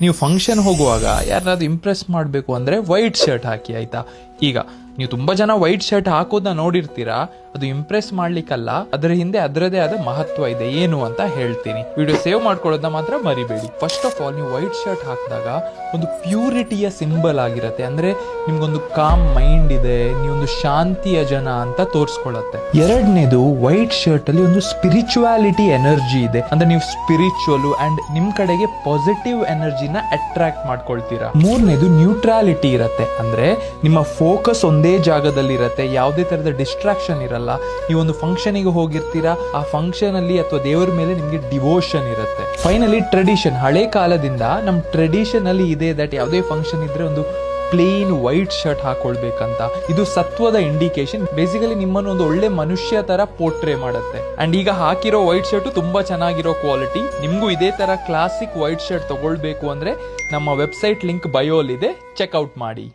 ನೀವು ಫಂಕ್ಷನ್ ಹೋಗುವಾಗ ಯಾರಾದ್ರೂ ಇಂಪ್ರೆಸ್ ಮಾಡಬೇಕು ಅಂದರೆ ವೈಟ್ ಶರ್ಟ್ ಹಾಕಿ, ಆಯಿತಾ. ಈಗ ನೀವು ತುಂಬ ಜನ ವೈಟ್ ಶರ್ಟ್ ಹಾಕೋದನ್ನ ನೋಡಿರ್ತೀರಾ, ಅದು ಇಂಪ್ರೆಸ್ ಮಾಡ್ಲಿಕ್ಕಲ್ಲ, ಅದರ ಹಿಂದೆ ಅದರದೇ ಆದ ಮಹತ್ವ ಇದೆ. ಏನು ಅಂತ ಹೇಳ್ತೀನಿ. ವಿಡಿಯೋ ಸೇವ್ ಮಾಡ್ಕೊಳ್ಳೋದನ್ನ ಮಾತ್ರ ಮರಿಬೇಡಿ. ಫಸ್ಟ್ ಆಫ್ ಆಲ್, ನೀವು ವೈಟ್ ಶರ್ಟ್ ಹಾಕಿದಾಗ ಒಂದು ಪ್ಯೂರಿಟಿಯ ಸಿಂಬಲ್ ಆಗಿರುತ್ತೆ. ಅಂದರೆ ನಿಮ್ಗೊಂದು ಕಾಮ್ ಮೈಂಡ್ ಇದೆ, ನೀವೊಂದು ಶಾಂತಿಯ ಜನ ಅಂತ ತೋರಿಸ್ಕೊಳ್ಳುತ್ತೆ. ಎರಡನೇದು, ವೈಟ್ ಶರ್ಟ್ ಅಲ್ಲಿ ಒಂದು ಸ್ಪಿರಿಚುವಾಲಿಟಿ ಎನರ್ಜಿ ಇದೆ. ಅಂದ್ರೆ ನೀವು ಸ್ಪಿರಿಚುವಲ್ ಅಂಡ್ ನಿಮ್ ಕಡೆಗೆ ಪಾಸಿಟಿವ್ ಎನರ್ಜಿನ ಅಟ್ರಾಕ್ಟ್ ಮಾಡ್ಕೊಳ್ತೀರಾ. ಮೂರನೇದು, ನ್ಯೂಟ್ರಾಲಿಟಿ ಇರುತ್ತೆ. ಅಂದ್ರೆ ನಿಮ್ಮ ಫೋಕಸ್ ಒಂದೇ ಜಾಗದಲ್ಲಿ ಇರುತ್ತೆ, ಯಾವುದೇ ತರದ ಡಿಸ್ಟ್ರಾಕ್ಷನ್ ಇರಲ್ಲ. ನೀವೊಂದು ಫಂಕ್ಷನಿಗೆ ಹೋಗಿರ್ತೀರಾ, ಆ ಫಂಕ್ಷನ್ ಅಲ್ಲಿ ಅಥವಾ ದೇವರ ಮೇಲೆ ನಿಮ್ಗೆ ಡಿವೋಷನ್ ಇರುತ್ತೆ. Finally, tradition. ಹಳೆ ಕಾಲದಿಂದ ನಮ್ ಟ್ರೆಡಿಷನ್ ಅಲ್ಲಿ ಇದೆ ದಟ್ ಯಾವುದೇ ಫಂಕ್ಷನ್ ಇದ್ರೆ ಒಂದು ಪ್ಲೇನ್ ವೈಟ್ ಶರ್ಟ್ ಹಾಕೊಳ್ಬೇಕಂತ. ಇದು ಸತ್ವದ ಇಂಡಿಕೇಶನ್. ಬೇಸಿಕಲಿ ನಿಮ್ಮನ್ನು ಒಂದು ಒಳ್ಳೆ ಮನುಷ್ಯ ತರ ಪೋರ್ಟ್ರೇ ಮಾಡುತ್ತೆ. ಅಂಡ್ ಈಗ ಹಾಕಿರೋ ವೈಟ್ ಶರ್ಟ್ ತುಂಬಾ ಚೆನ್ನಾಗಿರೋ ಕ್ವಾಲಿಟಿ. ನಿಮ್ಗೂ ಇದೇ ತರ ಕ್ಲಾಸಿಕ್ ವೈಟ್ ಶರ್ಟ್ ತಗೊಳ್ಬೇಕು ಅಂದ್ರೆ ನಮ್ಮ ವೆಬ್ಸೈಟ್ ಲಿಂಕ್ ಬಯೋಲ್ ಇದೆ, ಚೆಕ್ಔಟ್ ಮಾಡಿ.